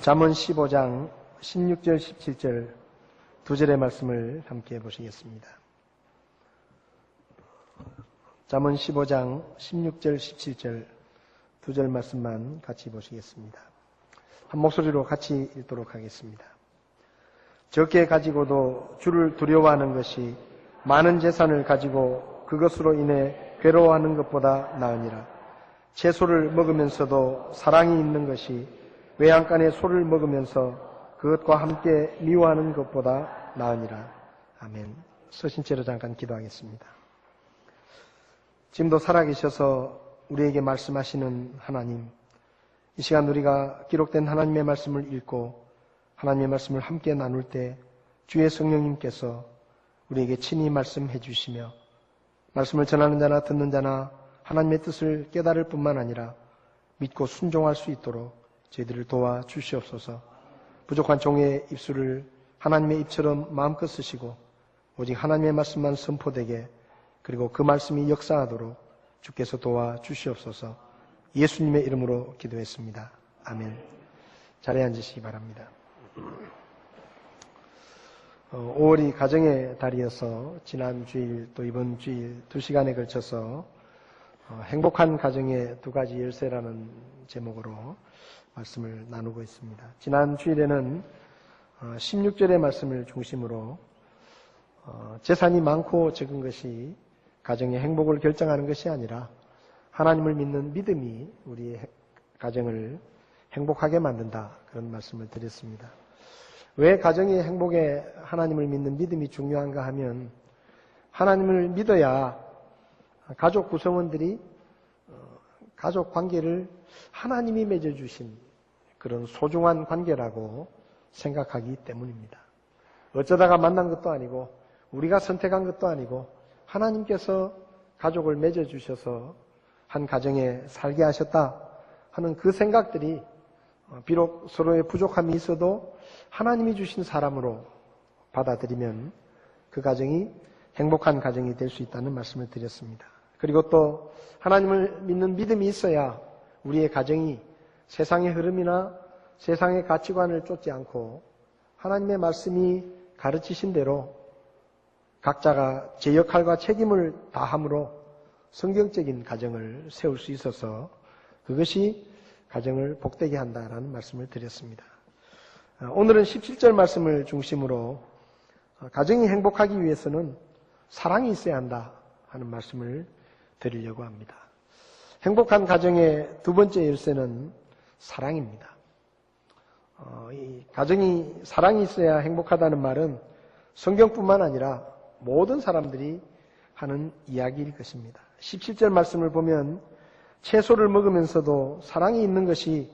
잠언 15장 16절 17절 두 절의 말씀을 함께 보시겠습니다. 잠언 15장 16절 17절 두 절 말씀만 같이 보시겠습니다. 한 목소리로 같이 읽도록 하겠습니다. 적게 가지고도 주를 두려워하는 것이 많은 재산을 가지고 그것으로 인해 괴로워하는 것보다 나으니라. 채소를 먹으면서도 사랑이 있는 것이 외양간에 소를 먹으면서 그것과 함께 미워하는 것보다 나으니라. 아멘. 서신 채로 잠깐 기도하겠습니다. 지금도 살아계셔서 우리에게 말씀하시는 하나님, 이 시간 우리가 기록된 하나님의 말씀을 읽고 하나님의 말씀을 함께 나눌 때 주의 성령님께서 우리에게 친히 말씀해 주시며 말씀을 전하는 자나 듣는 자나 하나님의 뜻을 깨달을 뿐만 아니라 믿고 순종할 수 있도록 저희들을 도와 주시옵소서. 부족한 종의 입술을 하나님의 입처럼 마음껏 쓰시고 오직 하나님의 말씀만 선포되게, 그리고 그 말씀이 역사하도록 주께서 도와 주시옵소서. 예수님의 이름으로 기도했습니다. 아멘. 자리에 앉으시기 바랍니다. 5월이 가정의 달이어서 지난 주일 또 이번 주일 2시간에 걸쳐서 행복한 가정의 두 가지 열쇠라는 제목으로 말씀을 나누고 있습니다. 지난 주일에는 16절의 말씀을 중심으로 재산이 많고 적은 것이 가정의 행복을 결정하는 것이 아니라 하나님을 믿는 믿음이 우리의 가정을 행복하게 만든다, 그런 말씀을 드렸습니다. 왜 가정의 행복에 하나님을 믿는 믿음이 중요한가 하면, 하나님을 믿어야 가족 구성원들이 가족 관계를 하나님이 맺어주신 그런 소중한 관계라고 생각하기 때문입니다. 어쩌다가 만난 것도 아니고 우리가 선택한 것도 아니고 하나님께서 가족을 맺어주셔서 한 가정에 살게 하셨다 하는 그 생각들이 비록 서로의 부족함이 있어도 하나님이 주신 사람으로 받아들이면 그 가정이 행복한 가정이 될 수 있다는 말씀을 드렸습니다. 그리고 또 하나님을 믿는 믿음이 있어야 우리의 가정이 세상의 흐름이나 세상의 가치관을 쫓지 않고 하나님의 말씀이 가르치신 대로 각자가 제 역할과 책임을 다함으로 성경적인 가정을 세울 수 있어서 그것이 가정을 복되게 한다라는 말씀을 드렸습니다. 오늘은 17절 말씀을 중심으로 가정이 행복하기 위해서는 사랑이 있어야 한다 하는 말씀을 드리려고 합니다. 행복한 가정의 두 번째 열쇠는 사랑입니다. 이 가정이 사랑이 있어야 행복하다는 말은 성경뿐만 아니라 모든 사람들이 하는 이야기일 것입니다. 17절 말씀을 보면 채소를 먹으면서도 사랑이 있는 것이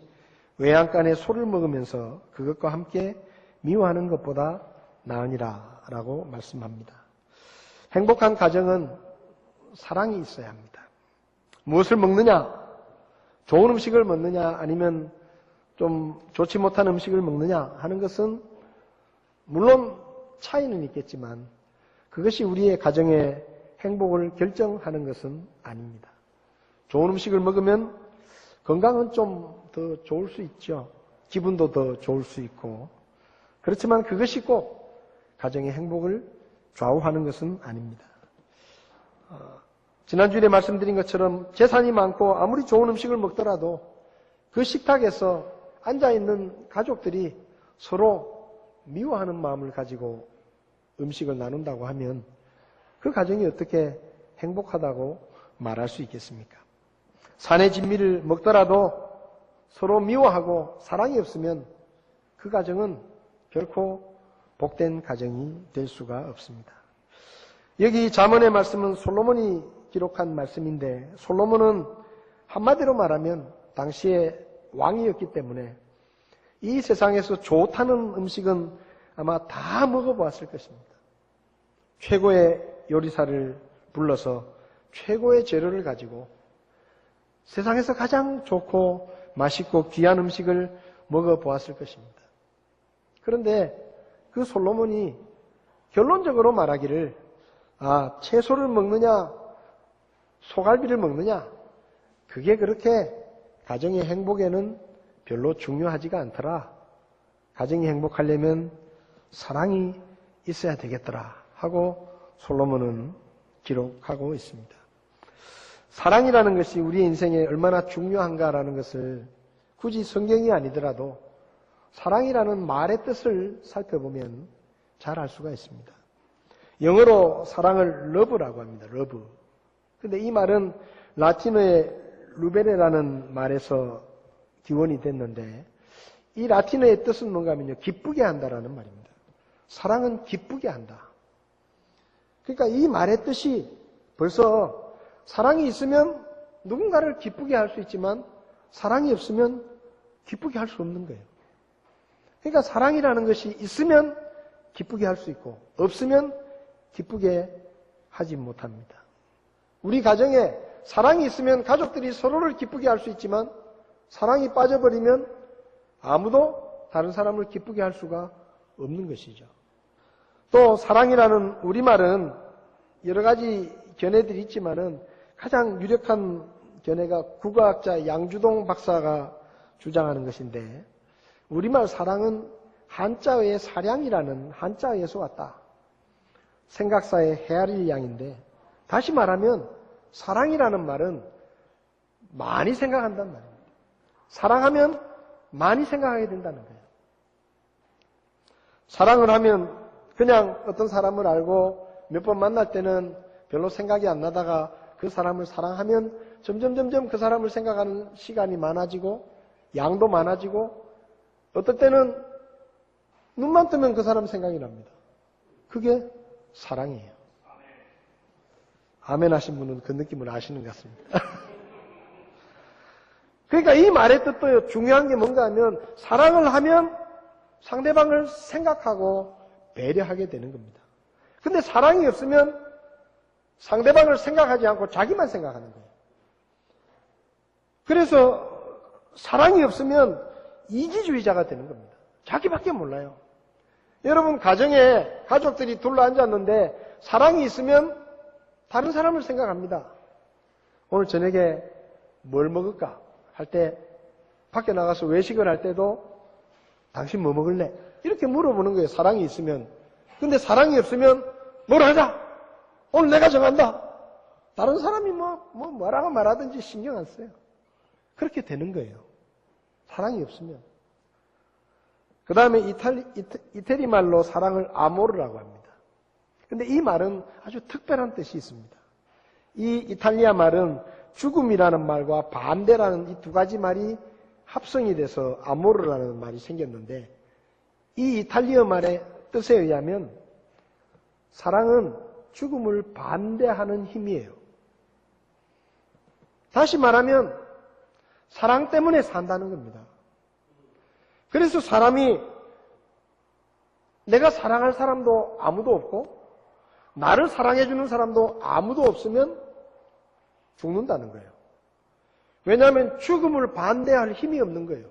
외양간에 소를 먹으면서 그것과 함께 미워하는 것보다 나으니라 라고 말씀합니다. 행복한 가정은 사랑이 있어야 합니다. 무엇을 먹느냐? 좋은 음식을 먹느냐 아니면 좀 좋지 못한 음식을 먹느냐 하는 것은 물론 차이는 있겠지만 그것이 우리의 가정의 행복을 결정하는 것은 아닙니다. 좋은 음식을 먹으면 건강은 좀 더 좋을 수 있죠. 기분도 더 좋을 수 있고. 그렇지만 그것이 꼭 가정의 행복을 좌우하는 것은 아닙니다. 지난주에 말씀드린 것처럼 재산이 많고 아무리 좋은 음식을 먹더라도 그 식탁에서 앉아있는 가족들이 서로 미워하는 마음을 가지고 음식을 나눈다고 하면 그 가정이 어떻게 행복하다고 말할 수 있겠습니까? 산의 진미를 먹더라도 서로 미워하고 사랑이 없으면 그 가정은 결코 복된 가정이 될 수가 없습니다. 여기 잠언의 말씀은 솔로몬이 기록한 말씀인데, 솔로몬은 한마디로 말하면 당시의 왕이었기 때문에 이 세상에서 좋다는 음식은 아마 다 먹어보았을 것입니다. 최고의 요리사를 불러서 최고의 재료를 가지고 세상에서 가장 좋고 맛있고 귀한 음식을 먹어보았을 것입니다. 그런데 그 솔로몬이 결론적으로 말하기를, 채소를 먹느냐 소갈비를 먹느냐, 그게 그렇게 가정의 행복에는 별로 중요하지가 않더라 가정이 행복하려면 사랑이 있어야 되겠더라 하고 솔로몬은 기록하고 있습니다. 사랑이라는 것이 우리의 인생에 얼마나 중요한가라는 것을 굳이 성경이 아니더라도 사랑이라는 말의 뜻을 살펴보면 잘 알 수가 있습니다. 영어로 사랑을 love라고 합니다. love. 근데 이 말은 라틴어의 루베레라는 말에서 기원이 됐는데 이 라틴어의 뜻은 뭔가 하면요. 기쁘게 한다라는 말입니다. 사랑은 기쁘게 한다. 그러니까 이 말의 뜻이 벌써 사랑이 있으면 누군가를 기쁘게 할 수 있지만 사랑이 없으면 기쁘게 할 수 없는 거예요. 그러니까 사랑이라는 것이 있으면 기쁘게 할 수 있고 없으면 기쁘게 하지 못합니다. 우리 가정에 사랑이 있으면 가족들이 서로를 기쁘게 할 수 있지만 사랑이 빠져버리면 아무도 다른 사람을 기쁘게 할 수가 없는 것이죠. 또 사랑이라는 우리말은 여러 가지 견해들이 있지만은 가장 유력한 견해가 국어학자 양주동 박사가 주장하는 것인데 우리말 사랑은 한자어의 사량이라는 한자어에서 왔다. 생각사의 헤아릴 양인데 다시 말하면 사랑이라는 말은 많이 생각한다는 말입니다. 사랑하면 많이 생각하게 된다는 거예요. 사랑을 하면 그냥 어떤 사람을 알고 몇 번 만날 때는 별로 생각이 안 나다가 그 사람을 사랑하면 점점 그 사람을 생각하는 시간이 많아지고 양도 많아지고 어떨 때는 눈만 뜨면 그 사람 생각이 납니다. 그게 사랑이에요. 아멘 하신 분은 그 느낌을 아시는 것 같습니다. 그러니까 이 말의 뜻도 중요한 게 뭔가 하면 사랑을 하면 상대방을 생각하고 배려하게 되는 겁니다. 근데 사랑이 없으면 상대방을 생각하지 않고 자기만 생각하는 거예요. 그래서 사랑이 없으면 이기주의자가 되는 겁니다. 자기밖에 몰라요. 여러분 가정에 가족들이 둘러앉았는데 사랑이 있으면 다른 사람을 생각합니다. 오늘 저녁에 뭘 먹을까 할 때 밖에 나가서 외식을 할 때도 당신 뭐 먹을래? 이렇게 물어보는 거예요. 사랑이 있으면. 근데 사랑이 없으면 뭘 하자. 오늘 내가 정한다. 다른 사람이 뭐라고 말하든지 신경 안 써요. 그렇게 되는 거예요. 사랑이 없으면. 그 다음에 이태리 말로 사랑을 아모르라고 합니다. 근데 이 말은 아주 특별한 뜻이 있습니다. 이 이탈리아 말은 죽음이라는 말과 반대라는 이 두 가지 말이 합성이 돼서 아모르라는 말이 생겼는데 이 이탈리아 말의 뜻에 의하면 사랑은 죽음을 반대하는 힘이에요. 다시 말하면 사랑 때문에 산다는 겁니다. 그래서 사람이 내가 사랑할 사람도 아무도 없고 나를 사랑해주는 사람도 아무도 없으면 죽는다는 거예요. 왜냐하면 죽음을 반대할 힘이 없는 거예요.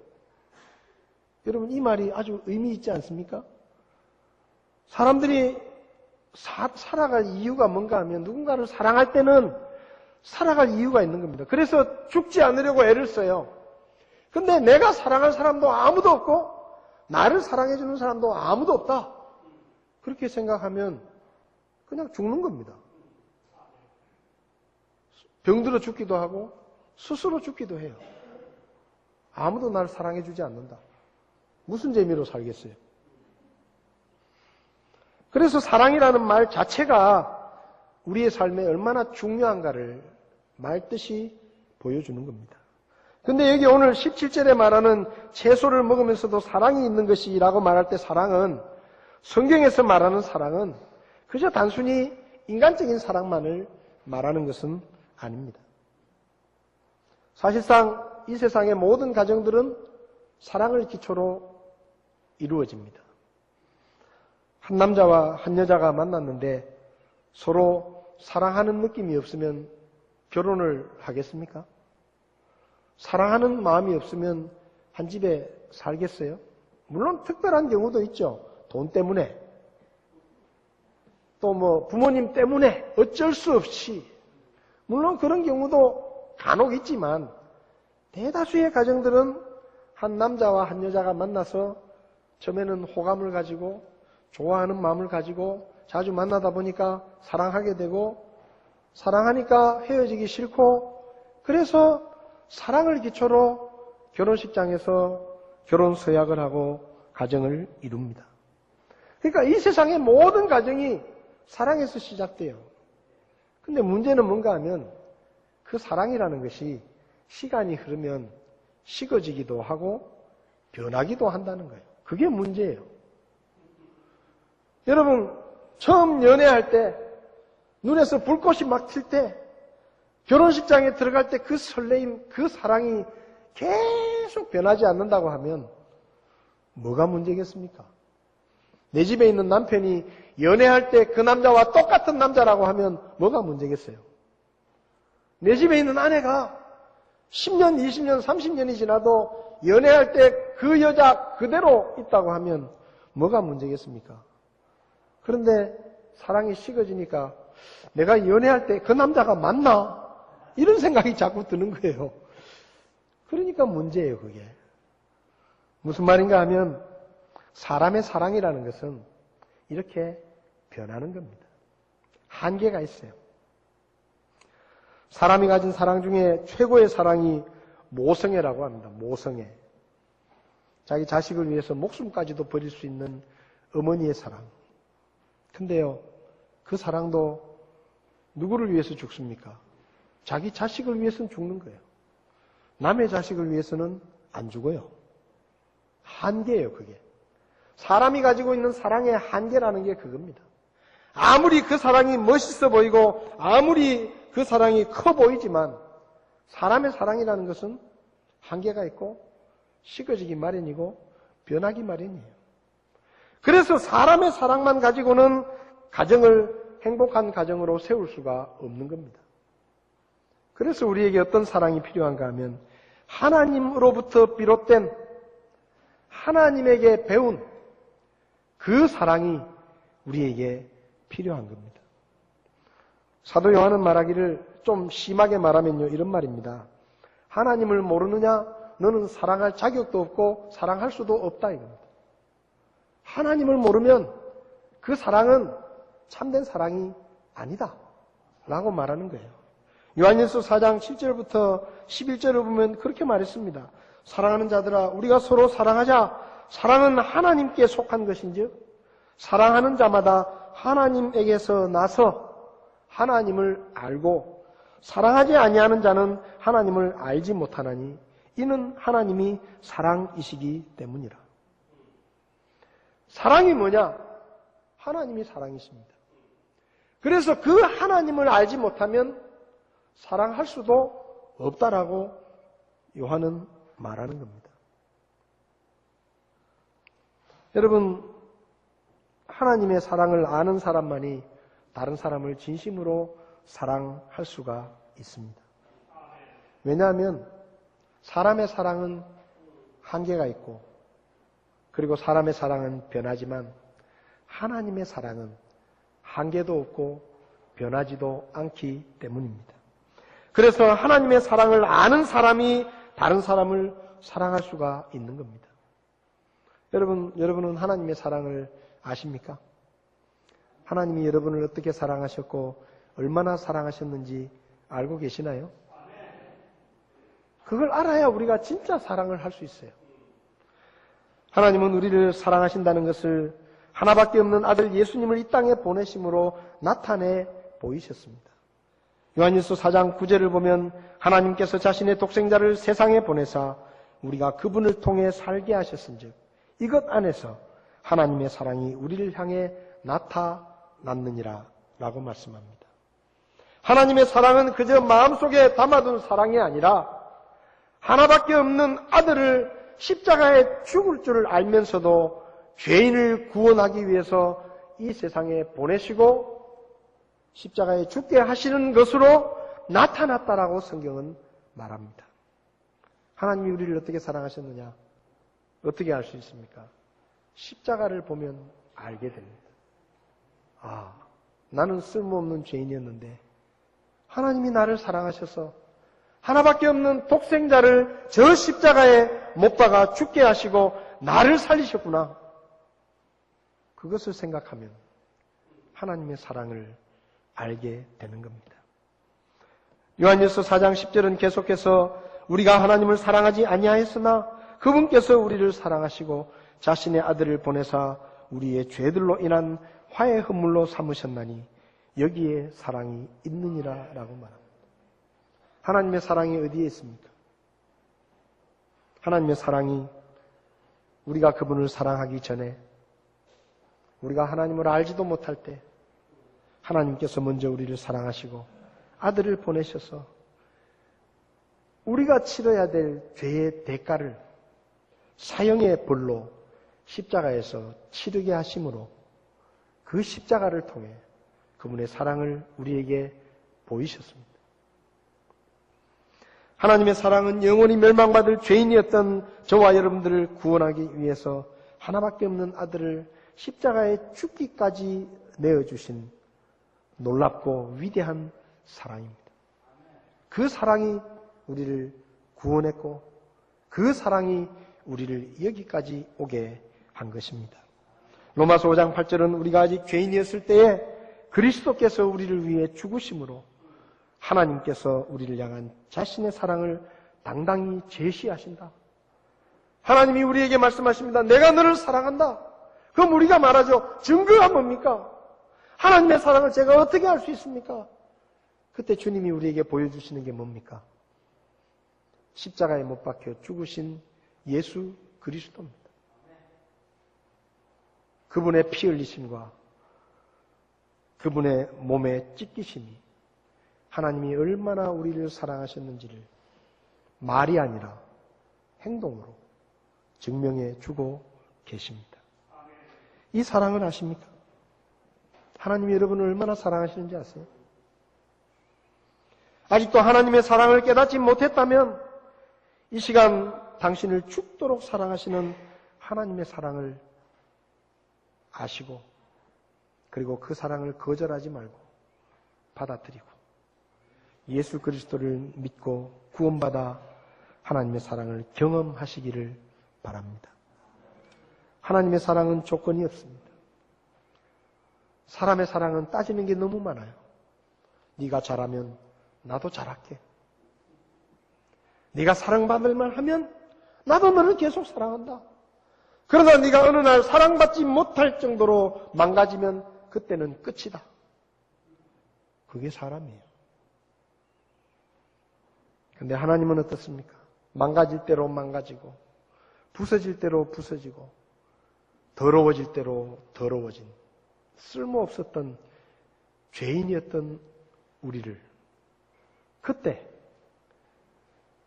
여러분 이 말이 아주 의미 있지 않습니까? 사람들이 살아갈 이유가 뭔가 하면 누군가를 사랑할 때는 살아갈 이유가 있는 겁니다. 그래서 죽지 않으려고 애를 써요. 근데 내가 사랑할 사람도 아무도 없고 나를 사랑해주는 사람도 아무도 없다. 그렇게 생각하면 그냥 죽는 겁니다. 병들어 죽기도 하고 스스로 죽기도 해요. 아무도 나를 사랑해주지 않는다. 무슨 재미로 살겠어요? 그래서 사랑이라는 말 자체가 우리의 삶에 얼마나 중요한가를 말뜻이 보여주는 겁니다. 근데 여기 오늘 17절에 말하는 채소를 먹으면서도 사랑이 있는 것이라고 말할 때 사랑은 성경에서 말하는 사랑은 그저 단순히 인간적인 사랑만을 말하는 것은 아닙니다. 사실상 이 세상의 모든 가정들은 사랑을 기초로 이루어집니다. 한 남자와 한 여자가 만났는데 서로 사랑하는 느낌이 없으면 결혼을 하겠습니까? 사랑하는 마음이 없으면 한 집에 살겠어요? 물론 특별한 경우도 있죠. 돈 때문에. 또 부모님 때문에 어쩔 수 없이. 물론 그런 경우도 간혹 있지만 대다수의 가정들은 한 남자와 한 여자가 만나서 처음에는 호감을 가지고 좋아하는 마음을 가지고 자주 만나다 보니까 사랑하게 되고 사랑하니까 헤어지기 싫고 그래서 사랑을 기초로 결혼식장에서 결혼 서약을 하고 가정을 이룹니다. 그러니까 이 세상의 모든 가정이 사랑에서 시작돼요. 근데 문제는 뭔가 하면 그 사랑이라는 것이 시간이 흐르면 식어지기도 하고 변하기도 한다는 거예요. 그게 문제예요. 여러분, 처음 연애할 때 눈에서 불꽃이 막 튈 때 결혼식장에 들어갈 때 그 설레임, 그 사랑이 계속 변하지 않는다고 하면 뭐가 문제겠습니까? 내 집에 있는 남편이 연애할 때 그 남자와 똑같은 남자라고 하면 뭐가 문제겠어요? 내 집에 있는 아내가 10년, 20년, 30년이 지나도 연애할 때 그 여자 그대로 있다고 하면 뭐가 문제겠습니까? 그런데 사랑이 식어지니까 내가 연애할 때 그 남자가 맞나? 이런 생각이 자꾸 드는 거예요. 그러니까 문제예요, 그게. 무슨 말인가 하면 사람의 사랑이라는 것은 이렇게 변하는 겁니다. 한계가 있어요. 사람이 가진 사랑 중에 최고의 사랑이 모성애라고 합니다. 모성애. 자기 자식을 위해서 목숨까지도 버릴 수 있는 어머니의 사랑. 근데요, 그 사랑도 누구를 위해서 죽습니까? 자기 자식을 위해서는 죽는 거예요. 남의 자식을 위해서는 안 죽어요. 한계예요, 그게. 사람이 가지고 있는 사랑의 한계라는 게 그겁니다. 아무리 그 사랑이 멋있어 보이고 아무리 그 사랑이 커 보이지만 사람의 사랑이라는 것은 한계가 있고 식어지기 마련이고 변하기 마련이에요. 그래서 사람의 사랑만 가지고는 가정을 행복한 가정으로 세울 수가 없는 겁니다. 그래서 우리에게 어떤 사랑이 필요한가 하면 하나님으로부터 비롯된 하나님에게 배운 그 사랑이 우리에게 필요한 겁니다. 사도 요한은 말하기를 좀 심하게 말하면요, 이런 말입니다. 하나님을 모르느냐? 너는 사랑할 자격도 없고 사랑할 수도 없다 이겁니다. 하나님을 모르면 그 사랑은 참된 사랑이 아니다 라고 말하는 거예요. 요한일서 4장 7절부터 11절을 보면 그렇게 말했습니다. 사랑하는 자들아 우리가 서로 사랑하자. 사랑은 하나님께 속한 것인즉 사랑하는 자마다 하나님에게서 나서 하나님을 알고 사랑하지 아니하는 자는 하나님을 알지 못하나니 이는 하나님이 사랑이시기 때문이라. 사랑이 뭐냐? 하나님이 사랑이십니다. 그래서 그 하나님을 알지 못하면 사랑할 수도 없다라고 요한은 말하는 겁니다. 여러분, 하나님의 사랑을 아는 사람만이 다른 사람을 진심으로 사랑할 수가 있습니다. 왜냐하면 사람의 사랑은 한계가 있고 그리고 사람의 사랑은 변하지만 하나님의 사랑은 한계도 없고 변하지도 않기 때문입니다. 그래서 하나님의 사랑을 아는 사람이 다른 사람을 사랑할 수가 있는 겁니다. 여러분은 하나님의 사랑을 아십니까? 하나님이 여러분을 어떻게 사랑하셨고 얼마나 사랑하셨는지 알고 계시나요? 그걸 알아야 우리가 진짜 사랑을 할 수 있어요. 하나님은 우리를 사랑하신다는 것을 하나밖에 없는 아들 예수님을 이 땅에 보내심으로 나타내 보이셨습니다. 요한일서 4장 9절을 보면 하나님께서 자신의 독생자를 세상에 보내사 우리가 그분을 통해 살게 하셨은즉 이것 안에서 하나님의 사랑이 우리를 향해 나타났느니라 라고 말씀합니다. 하나님의 사랑은 그저 마음속에 담아둔 사랑이 아니라 하나밖에 없는 아들을 십자가에 죽을 줄을 알면서도 죄인을 구원하기 위해서 이 세상에 보내시고 십자가에 죽게 하시는 것으로 나타났다라고 성경은 말합니다. 하나님이 우리를 어떻게 사랑하셨느냐? 어떻게 알 수 있습니까? 십자가를 보면 알게 됩니다. 아, 나는 쓸모없는 죄인이었는데 하나님이 나를 사랑하셔서 하나밖에 없는 독생자를 저 십자가에 못 박아 죽게 하시고 나를 살리셨구나. 그것을 생각하면 하나님의 사랑을 알게 되는 겁니다. 요한일서 4장 10절은 계속해서 우리가 하나님을 사랑하지 아니하였으나 그분께서 우리를 사랑하시고 자신의 아들을 보내사 우리의 죄들로 인한 화해 헌물로 삼으셨나니 여기에 사랑이 있느니라 라고 말합니다. 하나님의 사랑이 어디에 있습니까? 하나님의 사랑이 우리가 그분을 사랑하기 전에 우리가 하나님을 알지도 못할 때 하나님께서 먼저 우리를 사랑하시고 아들을 보내셔서 우리가 치러야 될 죄의 대가를 사형의 벌로 십자가에서 치르게 하심으로 그 십자가를 통해 그분의 사랑을 우리에게 보이셨습니다. 하나님의 사랑은 영원히 멸망받을 죄인이었던 저와 여러분들을 구원하기 위해서 하나밖에 없는 아들을 십자가에 죽기까지 내어주신 놀랍고 위대한 사랑입니다. 그 사랑이 우리를 구원했고 그 사랑이 우리를 여기까지 오게 한 것입니다. 로마서 5장 8절은 우리가 아직 죄인이었을 때에 그리스도께서 우리를 위해 죽으심으로 하나님께서 우리를 향한 자신의 사랑을 당당히 제시하신다. 하나님이 우리에게 말씀하십니다. 내가 너를 사랑한다. 그럼 우리가 말하죠. 증거가 뭡니까? 하나님의 사랑을 제가 어떻게 알 수 있습니까? 그때 주님이 우리에게 보여주시는 게 뭡니까? 십자가에 못 박혀 죽으신 예수 그리스도입니다. 그분의 피 흘리심과 그분의 몸의 찢기심이 하나님이 얼마나 우리를 사랑하셨는지를 말이 아니라 행동으로 증명해 주고 계십니다. 이 사랑을 아십니까? 하나님이 여러분을 얼마나 사랑하시는지 아세요? 아직도 하나님의 사랑을 깨닫지 못했다면 이 시간 당신을 죽도록 사랑하시는 하나님의 사랑을 아시고 그리고 그 사랑을 거절하지 말고 받아들이고 예수 그리스도를 믿고 구원받아 하나님의 사랑을 경험하시기를 바랍니다. 하나님의 사랑은 조건이 없습니다. 사람의 사랑은 따지는 게 너무 많아요. 네가 잘하면 나도 잘할게. 네가 사랑받을 만 하면 나도 너를 계속 사랑한다. 그러나 네가 어느 날 사랑받지 못할 정도로 망가지면 그때는 끝이다. 그게 사람이에요. 근데 하나님은 어떻습니까? 망가질 대로 망가지고 부서질 대로 부서지고 더러워질 대로 더러워진 쓸모없었던 죄인이었던 우리를 그때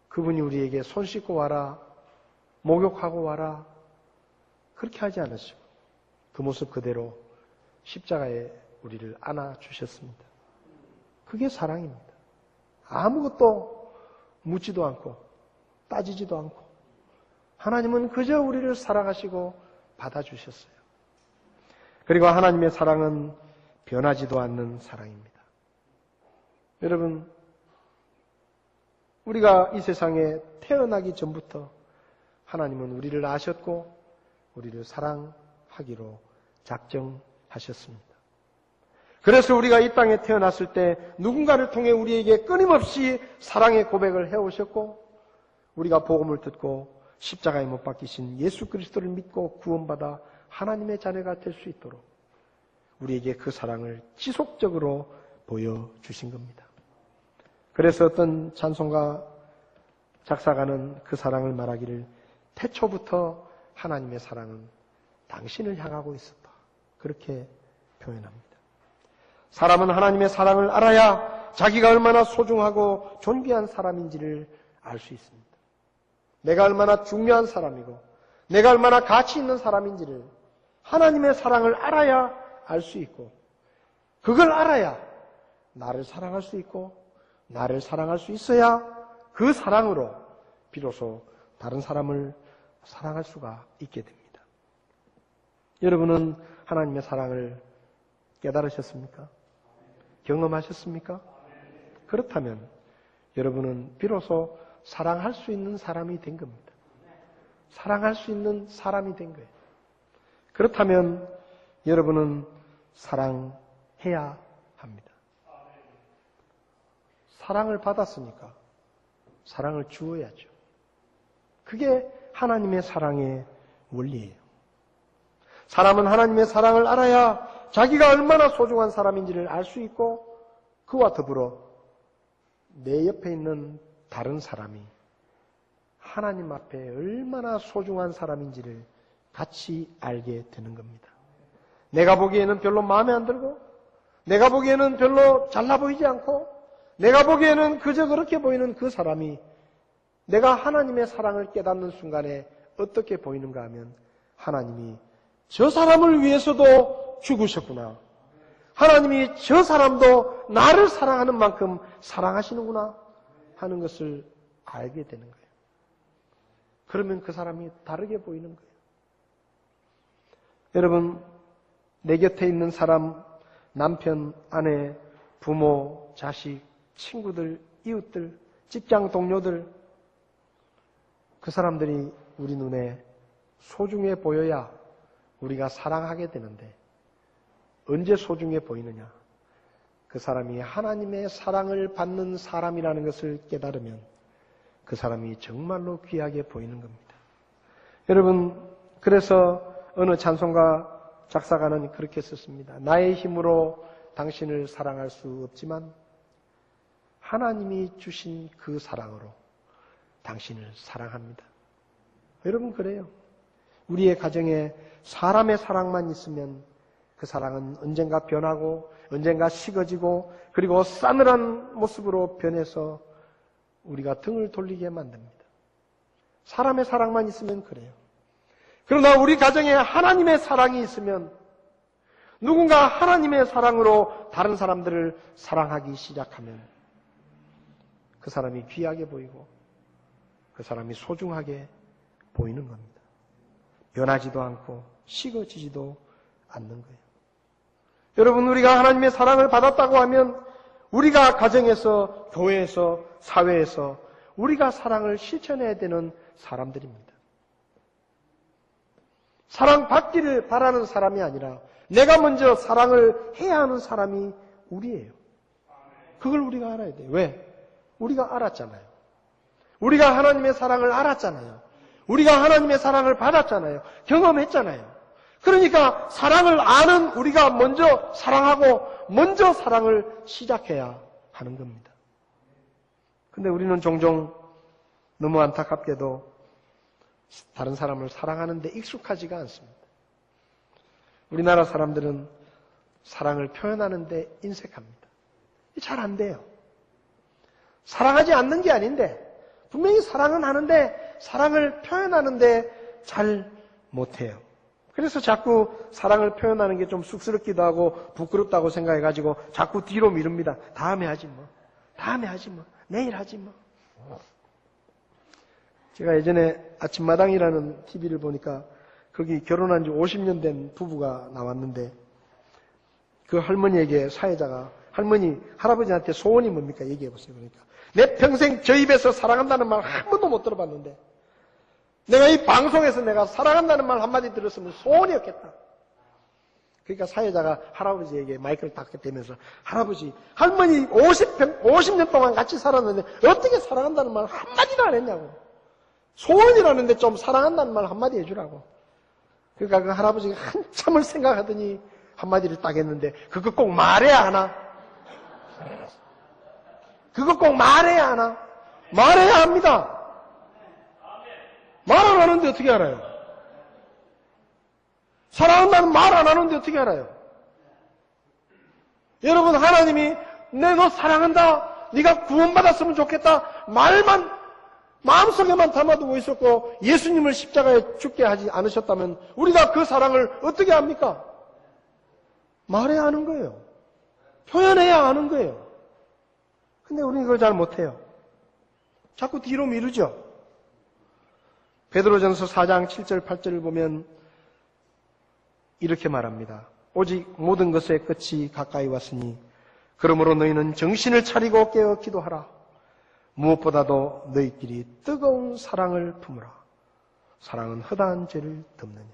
그분이 우리에게 손 씻고 와라, 목욕하고 와라 그렇게 하지 않으시고 그 모습 그대로 십자가에 우리를 안아주셨습니다. 그게 사랑입니다. 아무것도 묻지도 않고 따지지도 않고 하나님은 그저 우리를 사랑하시고 받아주셨어요. 그리고 하나님의 사랑은 변하지도 않는 사랑입니다. 여러분, 우리가 이 세상에 태어나기 전부터 하나님은 우리를 아셨고 우리를 사랑하기로 작정하셨습니다. 그래서 우리가 이 땅에 태어났을 때 누군가를 통해 우리에게 끊임없이 사랑의 고백을 해오셨고 우리가 복음을 듣고 십자가에 못 박히신 예수 그리스도를 믿고 구원받아 하나님의 자녀가 될 수 있도록 우리에게 그 사랑을 지속적으로 보여주신 겁니다. 그래서 어떤 찬송가 작사가는 그 사랑을 말하기를 태초부터 하나님의 사랑은 당신을 향하고 있었다. 그렇게 표현합니다. 사람은 하나님의 사랑을 알아야 자기가 얼마나 소중하고 존귀한 사람인지를 알 수 있습니다. 내가 얼마나 중요한 사람이고 내가 얼마나 가치 있는 사람인지를 하나님의 사랑을 알아야 알 수 있고 그걸 알아야 나를 사랑할 수 있고 나를 사랑할 수 있어야 그 사랑으로 비로소 다른 사람을 사랑할 수가 있게 됩니다. 여러분은 하나님의 사랑을 깨달으셨습니까? 경험하셨습니까? 그렇다면 여러분은 비로소 사랑할 수 있는 사람이 된 겁니다. 사랑할 수 있는 사람이 된 거예요. 그렇다면 여러분은 사랑해야 합니다. 사랑을 받았으니까 사랑을 주어야죠. 그게 하나님의 사랑의 원리예요. 사람은 하나님의 사랑을 알아야 자기가 얼마나 소중한 사람인지를 알 수 있고 그와 더불어 내 옆에 있는 다른 사람이 하나님 앞에 얼마나 소중한 사람인지를 같이 알게 되는 겁니다. 내가 보기에는 별로 마음에 안 들고 내가 보기에는 별로 잘나 보이지 않고 내가 보기에는 그저 그렇게 보이는 그 사람이 내가 하나님의 사랑을 깨닫는 순간에 어떻게 보이는가 하면 하나님이 저 사람을 위해서도 죽으셨구나. 하나님이 저 사람도 나를 사랑하는 만큼 사랑하시는구나 하는 것을 알게 되는 거예요. 그러면 그 사람이 다르게 보이는 거예요. 여러분, 내 곁에 있는 사람, 남편, 아내, 부모, 자식, 친구들, 이웃들, 직장 동료들, 그 사람들이 우리 눈에 소중해 보여야 우리가 사랑하게 되는데 언제 소중해 보이느냐? 그 사람이 하나님의 사랑을 받는 사람이라는 것을 깨달으면 그 사람이 정말로 귀하게 보이는 겁니다. 여러분, 그래서 어느 찬송가 작사가는 그렇게 썼습니다. 나의 힘으로 당신을 사랑할 수 없지만 하나님이 주신 그 사랑으로 당신을 사랑합니다. 여러분, 그래요. 우리의 가정에 사람의 사랑만 있으면 그 사랑은 언젠가 변하고 언젠가 식어지고 그리고 싸늘한 모습으로 변해서 우리가 등을 돌리게 만듭니다. 사람의 사랑만 있으면 그래요. 그러나 우리 가정에 하나님의 사랑이 있으면 누군가 하나님의 사랑으로 다른 사람들을 사랑하기 시작하면 그 사람이 귀하게 보이고 그 사람이 소중하게 보이는 겁니다. 변하지도 않고 식어지지도 않는 거예요. 여러분, 우리가 하나님의 사랑을 받았다고 하면 우리가 가정에서, 교회에서, 사회에서 우리가 사랑을 실천해야 되는 사람들입니다. 사랑받기를 바라는 사람이 아니라 내가 먼저 사랑을 해야 하는 사람이 우리예요. 그걸 우리가 알아야 돼요. 왜? 우리가 알았잖아요. 우리가 하나님의 사랑을 알았잖아요. 우리가 하나님의 사랑을 받았잖아요. 경험했잖아요. 그러니까 사랑을 아는 우리가 먼저 사랑하고 먼저 사랑을 시작해야 하는 겁니다. 근데 우리는 종종 너무 안타깝게도 다른 사람을 사랑하는데 익숙하지가 않습니다. 우리나라 사람들은 사랑을 표현하는데 인색합니다. 잘 안 돼요. 사랑하지 않는 게 아닌데 분명히 사랑은 하는데 사랑을 표현하는데 잘 못해요. 그래서 자꾸 사랑을 표현하는 게 좀 쑥스럽기도 하고 부끄럽다고 생각해가지고 자꾸 뒤로 미룹니다. 다음에 하지 뭐. 다음에 하지 뭐. 내일 하지 뭐. 제가 예전에 아침마당이라는 TV를 보니까 거기 결혼한 지 50년 된 부부가 나왔는데 그 할머니에게 사회자가 할아버지한테 소원이 뭡니까? 얘기해 보세요. 그러니까 내 평생 저 입에서 사랑한다는 말 한 번도 못 들어봤는데 내가 이 방송에서 내가 사랑한다는 말 한마디 들었으면 소원이었겠다. 그러니까 사회자가 할아버지에게 마이크를 딱 대면서 할아버지, 할머니 50년 동안 같이 살았는데 어떻게 사랑한다는 말 한마디도 안 했냐고. 소원이라는데 좀 사랑한다는 말 한마디 해주라고. 그러니까 그 할아버지가 한참을 생각하더니 한마디를 딱 했는데 그거 꼭 말해야 하나? 그거 꼭 말해야 하나? 말해야 합니다. 말 안 하는데 어떻게 알아요? 사랑한다는 말 안 하는데 어떻게 알아요? 여러분, 하나님이 내 너 사랑한다, 네가 구원받았으면 좋겠다 말만 마음속에만 담아두고 있었고 예수님을 십자가에 죽게 하지 않으셨다면 우리가 그 사랑을 어떻게 합니까? 말해야 하는 거예요. 표현해야 하는 거예요. 근데 우리는 그걸 잘 못해요. 자꾸 뒤로 미루죠. 베드로전서 4장 7절 8절을 보면 이렇게 말합니다. 오직 모든 것의 끝이 가까이 왔으니 그러므로 너희는 정신을 차리고 깨어 기도하라. 무엇보다도 너희끼리 뜨거운 사랑을 품으라. 사랑은 허다한 죄를 덮느니라.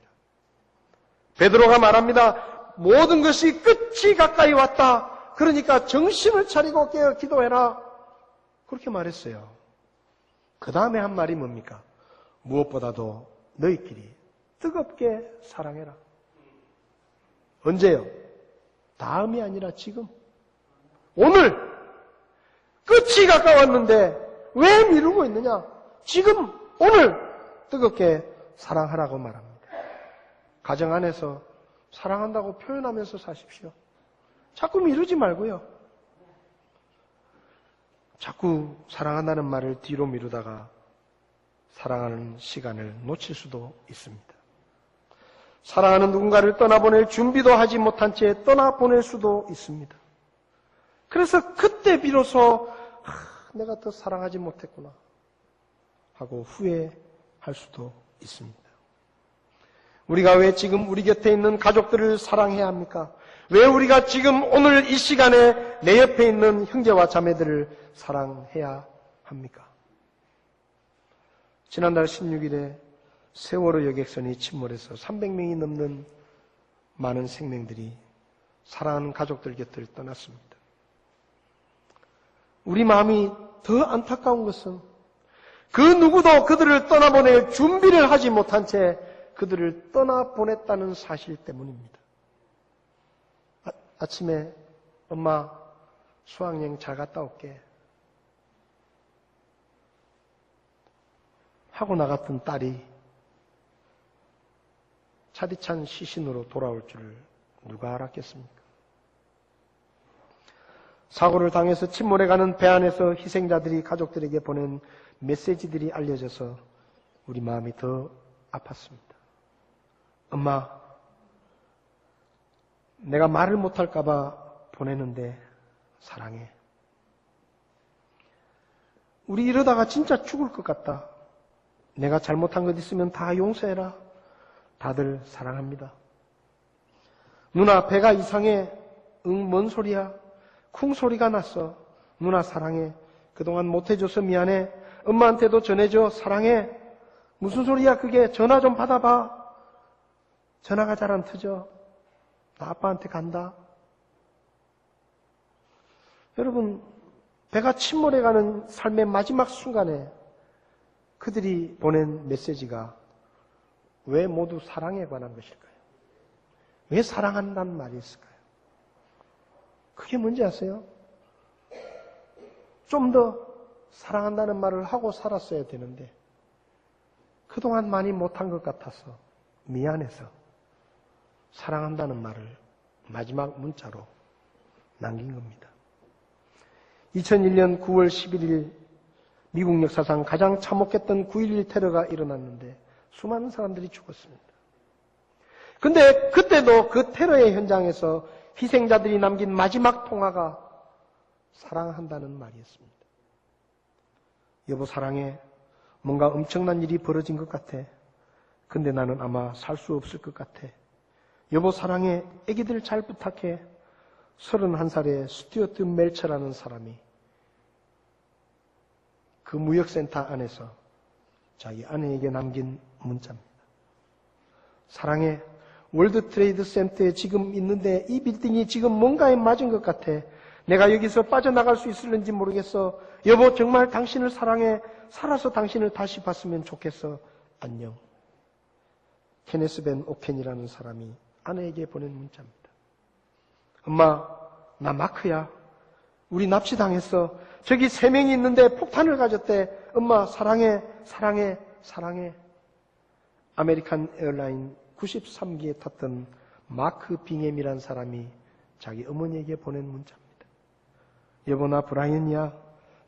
베드로가 말합니다. 모든 것이 끝이 가까이 왔다. 그러니까 정신을 차리고 깨어 기도해라. 그렇게 말했어요. 그 다음에 한 말이 뭡니까? 무엇보다도 너희끼리 뜨겁게 사랑해라. 언제요? 다음이 아니라 지금. 오늘 끝이 가까웠는데 왜 미루고 있느냐? 지금 오늘 뜨겁게 사랑하라고 말합니다. 가정 안에서 사랑한다고 표현하면서 사십시오. 자꾸 미루지 말고요. 자꾸 사랑한다는 말을 뒤로 미루다가 사랑하는 시간을 놓칠 수도 있습니다. 사랑하는 누군가를 떠나보낼 준비도 하지 못한 채 떠나보낼 수도 있습니다. 그래서 그때 비로소 내가 더 사랑하지 못했구나 하고 후회할 수도 있습니다. 우리가 왜 지금 우리 곁에 있는 가족들을 사랑해야 합니까? 왜 우리가 지금 오늘 이 시간에 내 옆에 있는 형제와 자매들을 사랑해야 합니까? 지난달 16일에 세월호 여객선이 침몰해서 300명이 넘는 많은 생명들이 사랑하는 가족들 곁을 떠났습니다. 우리 마음이 더 안타까운 것은 그 누구도 그들을 떠나보낼 준비를 하지 못한 채 그들을 떠나보냈다는 사실 때문입니다. 아침에 엄마 수학여행 잘 갔다 올게 하고 나갔던 딸이 차디찬 시신으로 돌아올 줄을 누가 알았겠습니까? 사고를 당해서 침몰해가는 배 안에서 희생자들이 가족들에게 보낸 메시지들이 알려져서 우리 마음이 더 아팠습니다. 엄마, 내가 말을 못할까봐 보내는데 사랑해. 우리 이러다가 진짜 죽을 것 같다. 내가 잘못한 것 있으면 다 용서해라. 다들 사랑합니다. 누나, 배가 이상해. 응, 뭔 소리야? 쿵 소리가 났어. 누나 사랑해. 그동안 못해줘서 미안해. 엄마한테도 전해줘. 사랑해. 무슨 소리야 그게? 전화 좀 받아봐. 전화가 잘 안 터져. 나 아빠한테 간다. 여러분, 배가 침몰해가는 삶의 마지막 순간에 그들이 보낸 메시지가 왜 모두 사랑에 관한 것일까요? 왜 사랑한다는 말이 있을까요? 그게 뭔지 아세요? 좀 더 사랑한다는 말을 하고 살았어야 되는데 그동안 많이 못한 것 같아서 미안해서 사랑한다는 말을 마지막 문자로 남긴 겁니다. 2001년 9월 11일 미국 역사상 가장 참혹했던 9.11 테러가 일어났는데 수많은 사람들이 죽었습니다. 근데 그때도 그 테러의 현장에서 희생자들이 남긴 마지막 통화가 사랑한다는 말이었습니다. 여보 사랑해. 뭔가 엄청난 일이 벌어진 것 같아. 근데 나는 아마 살 수 없을 것 같아. 여보 사랑해. 애기들 잘 부탁해. 31살의 스튜어트 멜처라는 사람이 그 무역센터 안에서 자기 아내에게 남긴 문자입니다. 사랑해. 월드 트레이드 센터에 지금 있는데 이 빌딩이 지금 뭔가에 맞은 것 같아. 내가 여기서 빠져나갈 수 있을는지 모르겠어. 여보 정말 당신을 사랑해. 살아서 당신을 다시 봤으면 좋겠어. 안녕. 케네스 벤 오켄이라는 사람이 아내에게 보낸 문자입니다. 엄마, 나 마크야. 우리 납치당했어. 저기 3명이 있는데 폭탄을 가졌대. 엄마 사랑해, 사랑해, 사랑해. 아메리칸 에어라인 93기에 탔던 마크 빙햄이라는 사람이 자기 어머니에게 보낸 문자입니다. 여보 나 브라이언이야.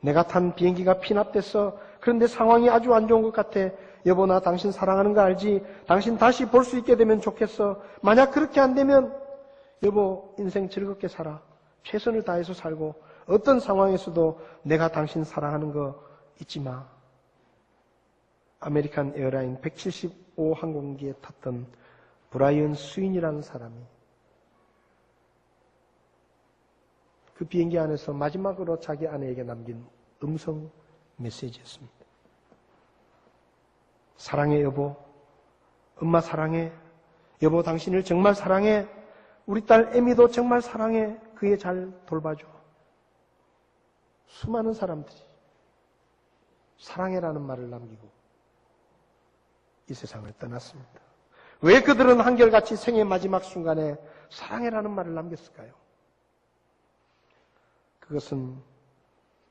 내가 탄 비행기가 피납됐어. 그런데 상황이 아주 안 좋은 것 같아. 여보 나 당신 사랑하는 거 알지? 당신 다시 볼 수 있게 되면 좋겠어. 만약 그렇게 안 되면 여보 인생 즐겁게 살아. 최선을 다해서 살고 어떤 상황에서도 내가 당신 사랑하는 거 잊지 마. 아메리칸 에어라인 175 항공기에 탔던 브라이언 스윈이라는 사람이 그 비행기 안에서 마지막으로 자기 아내에게 남긴 음성 메시지였습니다. 사랑해 여보. 엄마 사랑해. 여보 당신을 정말 사랑해. 우리 딸 에미도 정말 사랑해. 그게 잘 돌봐줘. 수많은 사람들이 사랑해라는 말을 남기고 이 세상을 떠났습니다. 왜 그들은 한결같이 생의 마지막 순간에 사랑해라는 말을 남겼을까요? 그것은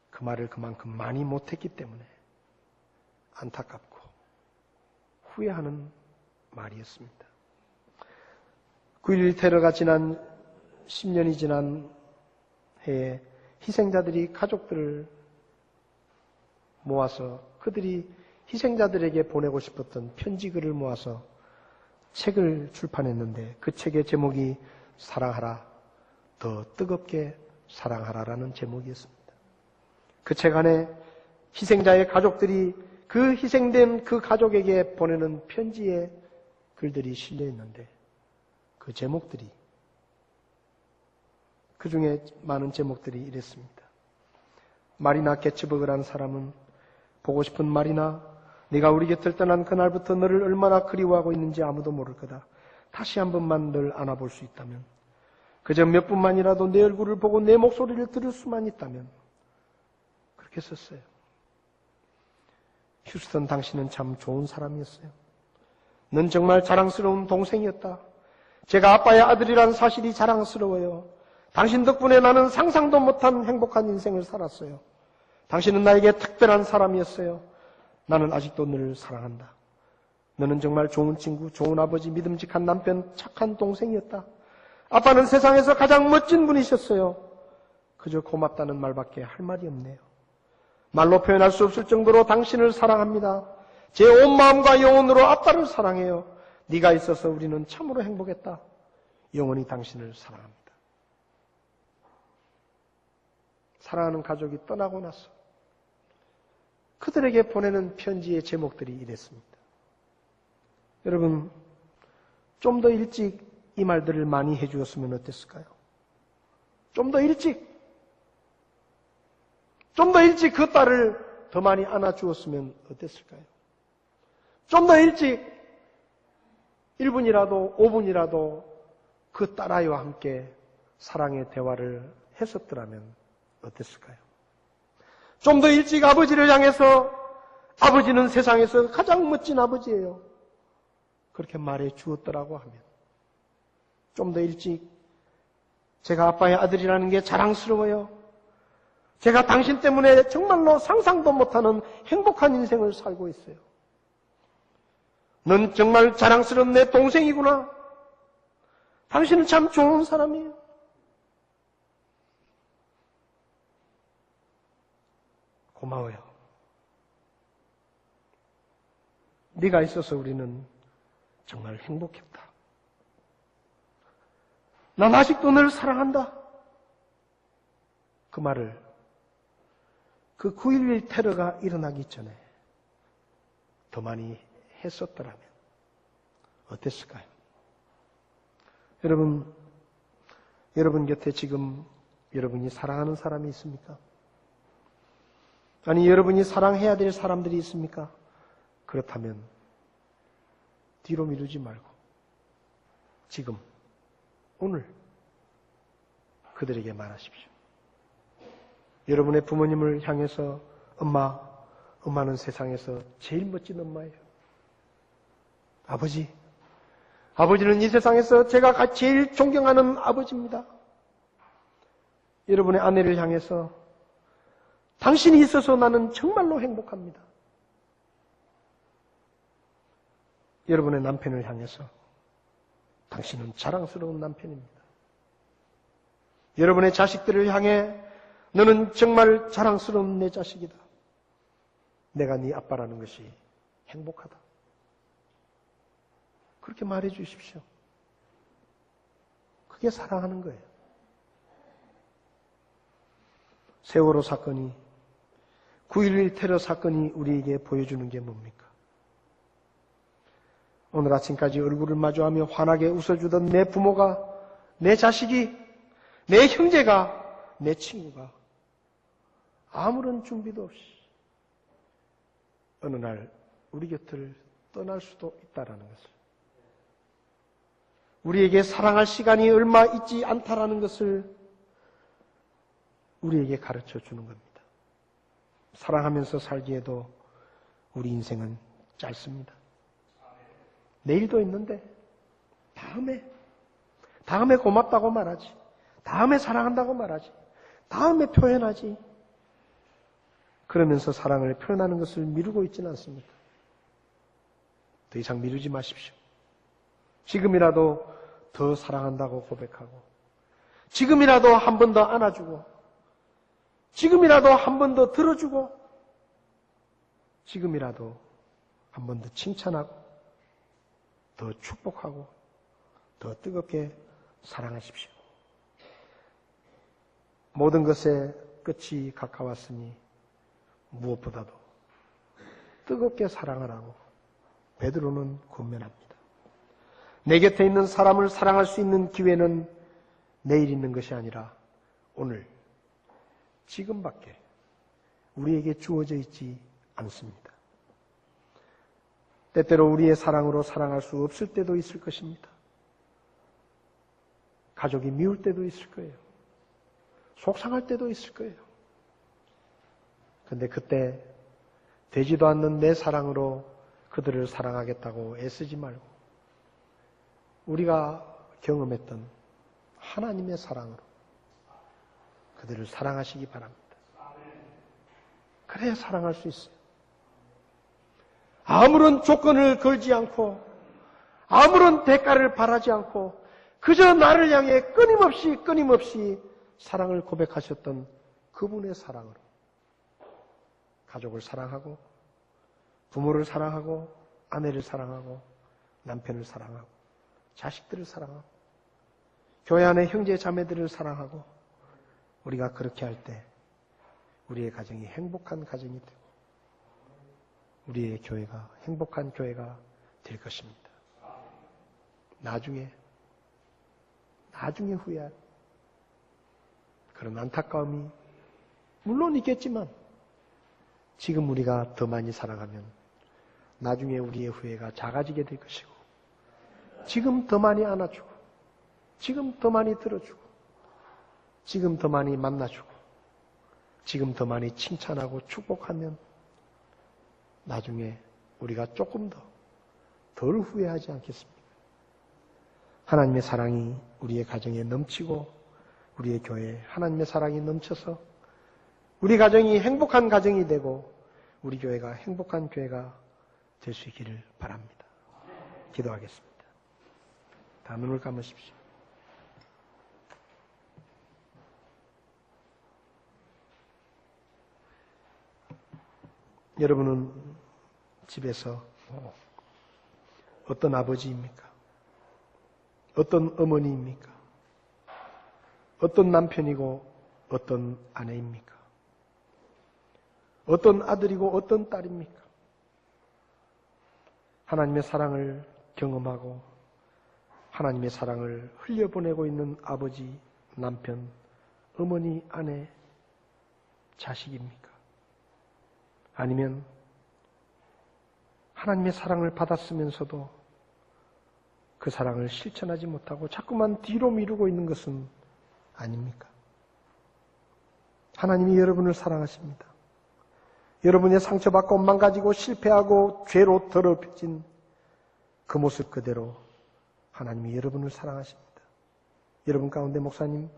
그 말을 그만큼 많이 못했기 때문에 안타깝고 후회하는 말이었습니다. 9.11 테러가 지난 10년이 지난 해에 희생자들이 가족들을 모아서 그들이 희생자들에게 보내고 싶었던 편지글을 모아서 책을 출판했는데 그 책의 제목이 사랑하라, 더 뜨겁게 사랑하라라는 제목이었습니다. 그 책 안에 희생자의 가족들이 그 희생된 그 가족에게 보내는 편지의 글들이 실려 있는데 그 제목들이 그 중에 많은 제목들이 이랬습니다. 마리나 게츠버그라는 사람은 보고 싶은 마리나, 네가 우리 곁을 떠난 그날부터 너를 얼마나 그리워하고 있는지 아무도 모를 거다. 다시 한 번만 널 안아볼 수 있다면, 그저 몇 분만이라도 내 얼굴을 보고 내 목소리를 들을 수만 있다면, 그렇게 썼어요. 휴스턴, 당신은 참 좋은 사람이었어요. 넌 정말 자랑스러운 동생이었다. 제가 아빠의 아들이라는 사실이 자랑스러워요. 당신 덕분에 나는 상상도 못한 행복한 인생을 살았어요. 당신은 나에게 특별한 사람이었어요. 나는 아직도 너를 사랑한다. 너는 정말 좋은 친구, 좋은 아버지, 믿음직한 남편, 착한 동생이었다. 아빠는 세상에서 가장 멋진 분이셨어요. 그저 고맙다는 말밖에 할 말이 없네요. 말로 표현할 수 없을 정도로 당신을 사랑합니다. 제 온 마음과 영혼으로 아빠를 사랑해요. 네가 있어서 우리는 참으로 행복했다. 영원히 당신을 사랑합니다. 사랑하는 가족이 떠나고 나서 그들에게 보내는 편지의 제목들이 이랬습니다. 여러분, 좀 더 일찍 이 말들을 많이 해주었으면 어땠을까요? 좀 더 일찍 그 딸을 더 많이 안아주었으면 어땠을까요? 좀 더 일찍 1분이라도 5분이라도 그 딸아이와 함께 사랑의 대화를 했었더라면 어땠을까요? 좀 더 일찍 아버지를 향해서 아버지는 세상에서 가장 멋진 아버지예요. 그렇게 말해 주었더라고 하면 좀 더 일찍 제가 아빠의 아들이라는 게 자랑스러워요. 제가 당신 때문에 정말로 상상도 못하는 행복한 인생을 살고 있어요. 넌 정말 자랑스러운 내 동생이구나. 당신은 참 좋은 사람이에요. 고마워요. 네가 있어서 우리는 정말 행복했다. 난 아직도 널 사랑한다. 그 말을 그 9.11 테러가 일어나기 전에 더 많이 했었더라면 어땠을까요? 여러분 곁에 지금 여러분이 사랑하는 사람이 있습니까? 아니, 여러분이 사랑해야 될 사람들이 있습니까? 그렇다면 뒤로 미루지 말고 지금, 오늘 그들에게 말하십시오. 여러분의 부모님을 향해서 엄마는 세상에서 제일 멋진 엄마예요. 아버지는 이 세상에서 제가 제일 존경하는 아버지입니다. 여러분의 아내를 향해서 당신이 있어서 나는 정말로 행복합니다. 여러분의 남편을 향해서 당신은 자랑스러운 남편입니다. 여러분의 자식들을 향해 너는 정말 자랑스러운 내 자식이다. 내가 네 아빠라는 것이 행복하다. 그렇게 말해 주십시오. 그게 사랑하는 거예요. 세월호 사건이, 9.11 테러 사건이 우리에게 보여주는 게 뭡니까? 오늘 아침까지 얼굴을 마주하며 환하게 웃어주던 내 부모가, 내 자식이, 내 형제가, 내 친구가 아무런 준비도 없이 어느 날 우리 곁을 떠날 수도 있다라는 것을 우리에게 사랑할 시간이 얼마 있지 않다라는 것을 우리에게 가르쳐 주는 겁니다. 사랑하면서 살기에도 우리 인생은 짧습니다. 내일도 있는데 다음에 고맙다고 말하지, 다음에 사랑한다고 말하지, 다음에 표현하지. 그러면서 사랑을 표현하는 것을 미루고 있지는 않습니까? 더 이상 미루지 마십시오. 지금이라도 더 사랑한다고 고백하고, 지금이라도 한 번 더 안아주고, 지금이라도 한 번 더 들어주고, 지금이라도 한 번 더 칭찬하고, 더 축복하고, 더 뜨겁게 사랑하십시오. 모든 것의 끝이 가까웠으니 무엇보다도 뜨겁게 사랑하라고 베드로는 권면합니다. 내 곁에 있는 사람을 사랑할 수 있는 기회는 내일 있는 것이 아니라 오늘, 지금밖에 우리에게 주어져 있지 않습니다. 때때로 우리의 사랑으로 사랑할 수 없을 때도 있을 것입니다. 가족이 미울 때도 있을 거예요. 속상할 때도 있을 거예요. 근데 그때 되지도 않는 내 사랑으로 그들을 사랑하겠다고 애쓰지 말고 우리가 경험했던 하나님의 사랑으로 그들을 사랑하시기 바랍니다. 그래야 사랑할 수 있어요. 아무런 조건을 걸지 않고 아무런 대가를 바라지 않고 그저 나를 향해 끊임없이 사랑을 고백하셨던 그분의 사랑으로 가족을 사랑하고 부모를 사랑하고 아내를 사랑하고 남편을 사랑하고 자식들을 사랑하고 교회 안의 형제 자매들을 사랑하고 우리가 그렇게 할 때 우리의 가정이 행복한 가정이 되고 우리의 교회가 행복한 교회가 될 것입니다. 나중에 후회할 그런 안타까움이 물론 있겠지만 지금 우리가 더 많이 사랑하면 나중에 우리의 후회가 작아지게 될 것이고 지금 더 많이 안아주고 지금 더 많이 들어주고 지금 더 많이 만나주고 지금 더 많이 칭찬하고 축복하면 나중에 우리가 조금 덜 후회하지 않겠습니까? 하나님의 사랑이 우리의 가정에 넘치고 우리의 교회에 하나님의 사랑이 넘쳐서 우리 가정이 행복한 가정이 되고 우리 교회가 행복한 교회가 될 수 있기를 바랍니다. 기도하겠습니다. 다 눈을 감으십시오. 여러분은 집에서 어떤 아버지입니까? 어떤 어머니입니까? 어떤 남편이고 어떤 아내입니까? 어떤 아들이고 어떤 딸입니까? 하나님의 사랑을 경험하고 하나님의 사랑을 흘려보내고 있는 아버지, 남편, 어머니, 아내, 자식입니까? 아니면 하나님의 사랑을 받았으면서도 그 사랑을 실천하지 못하고 자꾸만 뒤로 미루고 있는 것은 아닙니까? 하나님이 여러분을 사랑하십니다. 여러분의 상처받고 망가지고 실패하고 죄로 더럽혀진 그 모습 그대로 하나님이 여러분을 사랑하십니다. 여러분 가운데 목사님,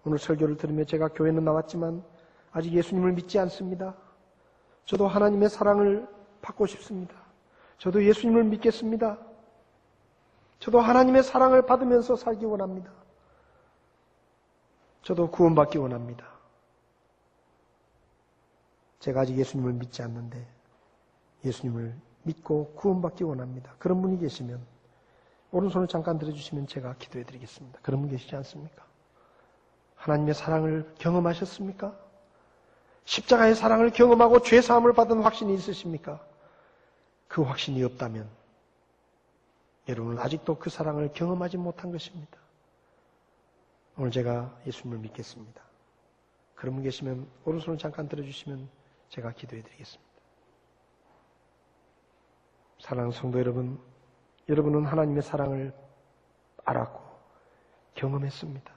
오늘 설교를 들으며 제가 교회는 나왔지만 아직 예수님을 믿지 않습니다. 저도 하나님의 사랑을 받고 싶습니다. 저도 예수님을 믿겠습니다. 저도 하나님의 사랑을 받으면서 살기 원합니다. 저도 구원받기 원합니다. 제가 아직 예수님을 믿지 않는데 예수님을 믿고 구원받기 원합니다. 그런 분이 계시면 오른손을 잠깐 들어주시면 제가 기도해 드리겠습니다. 그런 분 계시지 않습니까? 하나님의 사랑을 경험하셨습니까? 십자가의 사랑을 경험하고 죄사함을 받은 확신이 있으십니까? 그 확신이 없다면 여러분은 아직도 그 사랑을 경험하지 못한 것입니다. 오늘 제가 예수님을 믿겠습니다. 그런 분 계시면 오른손을 잠깐 들어주시면 제가 기도해 드리겠습니다. 사랑하는 성도 여러분, 여러분은 하나님의 사랑을 알았고 경험했습니다.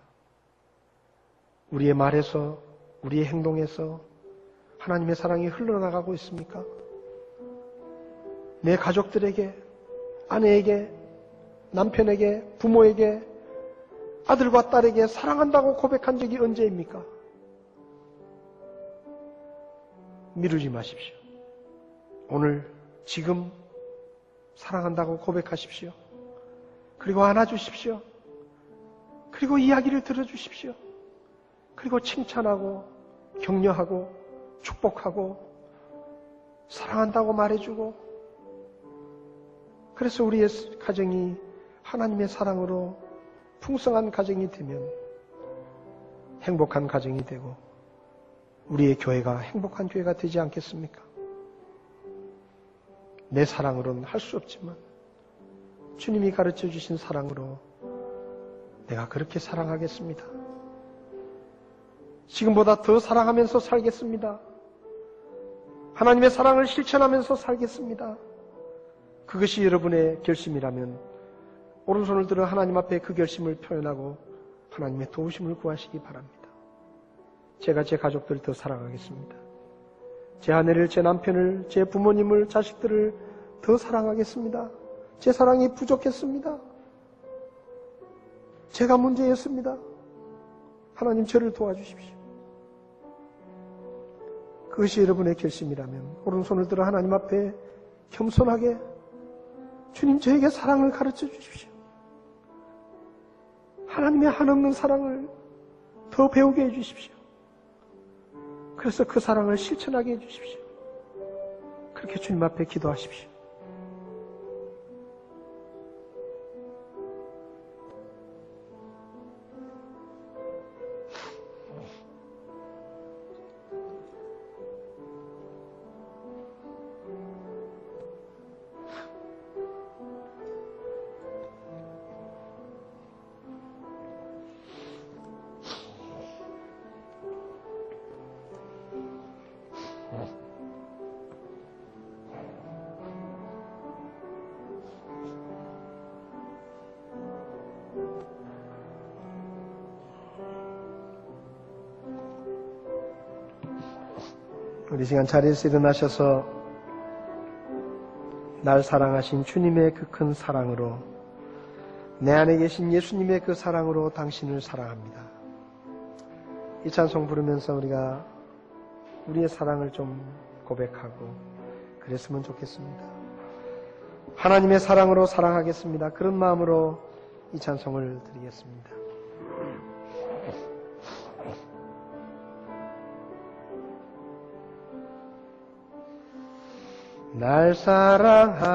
우리의 말에서, 우리의 행동에서 하나님의 사랑이 흘러나가고 있습니까? 내 가족들에게, 아내에게, 남편에게, 부모에게, 아들과 딸에게 사랑한다고 고백한 적이 언제입니까? 미루지 마십시오. 오늘, 지금 사랑한다고 고백하십시오. 그리고 안아주십시오. 그리고 이야기를 들어주십시오. 그리고 칭찬하고 격려하고 축복하고 사랑한다고 말해주고, 그래서 우리의 가정이 하나님의 사랑으로 풍성한 가정이 되면 행복한 가정이 되고 우리의 교회가 행복한 교회가 되지 않겠습니까? 내 사랑으로는 할 수 없지만 주님이 가르쳐 주신 사랑으로 내가 그렇게 사랑하겠습니다. 지금보다 더 사랑하면서 살겠습니다. 하나님의 사랑을 실천하면서 살겠습니다. 그것이 여러분의 결심이라면 오른손을 들어 하나님 앞에 그 결심을 표현하고 하나님의 도우심을 구하시기 바랍니다. 제가 제 가족들을 더 사랑하겠습니다. 제 아내를, 제 남편을, 제 부모님을, 자식들을 더 사랑하겠습니다. 제 사랑이 부족했습니다. 제가 문제였습니다. 하나님 저를 도와주십시오. 그것이 여러분의 결심이라면 오른손을 들어 하나님 앞에 겸손하게 주님 저에게 사랑을 가르쳐 주십시오. 하나님의 한없는 사랑을 더 배우게 해주십시오. 그래서 그 사랑을 실천하게 해주십시오. 그렇게 주님 앞에 기도하십시오. 우리 시간 자리에서 일어나셔서 날 사랑하신 주님의 그 큰 사랑으로, 내 안에 계신 예수님의 그 사랑으로 당신을 사랑합니다. 이 찬송 부르면서 우리가 우리의 사랑을 좀 고백하고 그랬으면 좋겠습니다. 하나님의 사랑으로 사랑하겠습니다. 그런 마음으로 이 찬송을 드리겠습니다. 날 사랑하신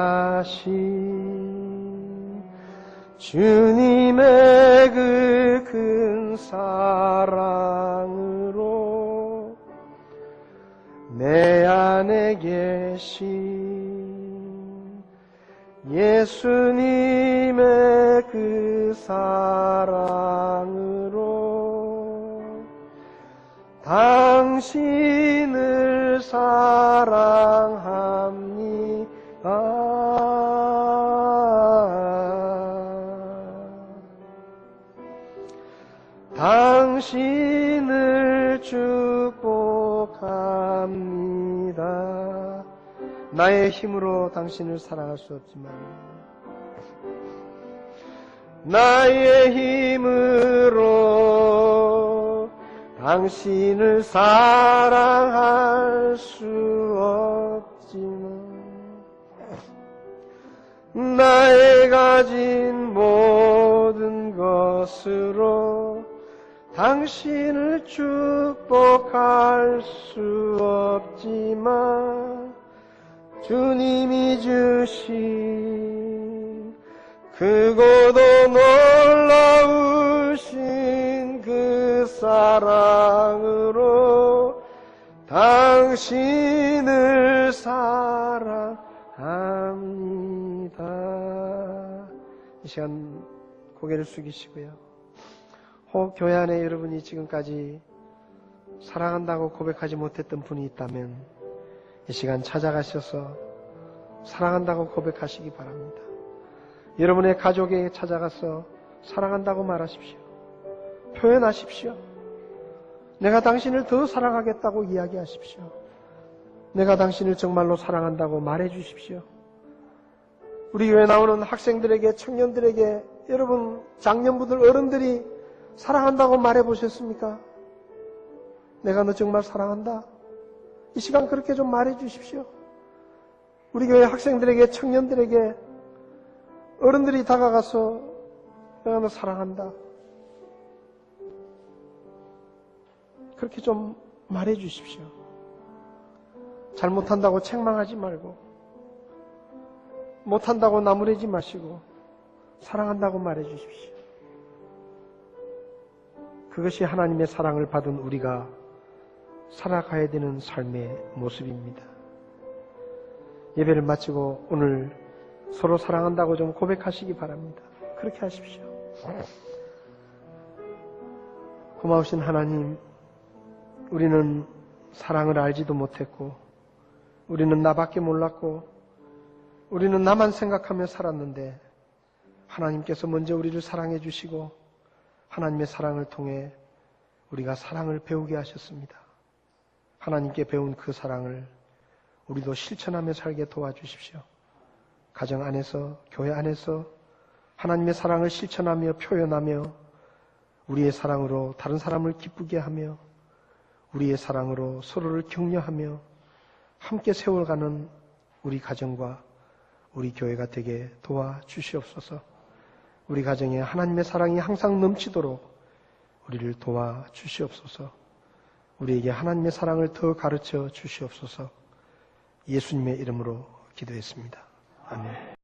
주님의 그 큰 사랑으로 내 안에 계신 예수님의 그 사랑으로 당신을 사랑합니다. 당신을 축복합니다. 나의 힘으로 당신을 사랑할 수 없지만 나의 힘으로 당신을 사랑할 수 없지만 나의 가진 모든 것으로 당신을 축복할 수 없지만 주님이 주신 크고도 놀라우신 그 사랑으로 당신을 사랑합니다. 이 시간 고개를 숙이시고요. 혹 교회 안에 여러분이 지금까지 사랑한다고 고백하지 못했던 분이 있다면 이 시간 찾아가셔서 사랑한다고 고백하시기 바랍니다. 여러분의 가족에게 찾아가서 사랑한다고 말하십시오. 표현하십시오. 내가 당신을 더 사랑하겠다고 이야기하십시오. 내가 당신을 정말로 사랑한다고 말해 주십시오. 우리 교회에 나오는 학생들에게, 청년들에게, 여러분 장년부들, 어른들이 사랑한다고 말해 보셨습니까? 내가 너 정말 사랑한다. 이 시간 그렇게 좀 말해 주십시오. 우리 교회 학생들에게, 청년들에게, 어른들이 다가가서 내가 너 사랑한다. 그렇게 좀 말해 주십시오. 잘못한다고 책망하지 말고, 못한다고 나무래지 마시고, 사랑한다고 말해 주십시오. 그것이 하나님의 사랑을 받은 우리가 살아가야 되는 삶의 모습입니다. 예배를 마치고 오늘 서로 사랑한다고 좀 고백하시기 바랍니다. 그렇게 하십시오. 고마우신 하나님, 우리는 사랑을 알지도 못했고, 우리는 나밖에 몰랐고, 우리는 나만 생각하며 살았는데 하나님께서 먼저 우리를 사랑해 주시고 하나님의 사랑을 통해 우리가 사랑을 배우게 하셨습니다. 하나님께 배운 그 사랑을 우리도 실천하며 살게 도와주십시오. 가정 안에서, 교회 안에서 하나님의 사랑을 실천하며 표현하며 우리의 사랑으로 다른 사람을 기쁘게 하며 우리의 사랑으로 서로를 격려하며 함께 세워가는 우리 가정과 우리 교회가 되게 도와주시옵소서. 우리 가정에 하나님의 사랑이 항상 넘치도록 우리를 도와주시옵소서. 우리에게 하나님의 사랑을 더 가르쳐 주시옵소서. 예수님의 이름으로 기도했습니다. 아멘.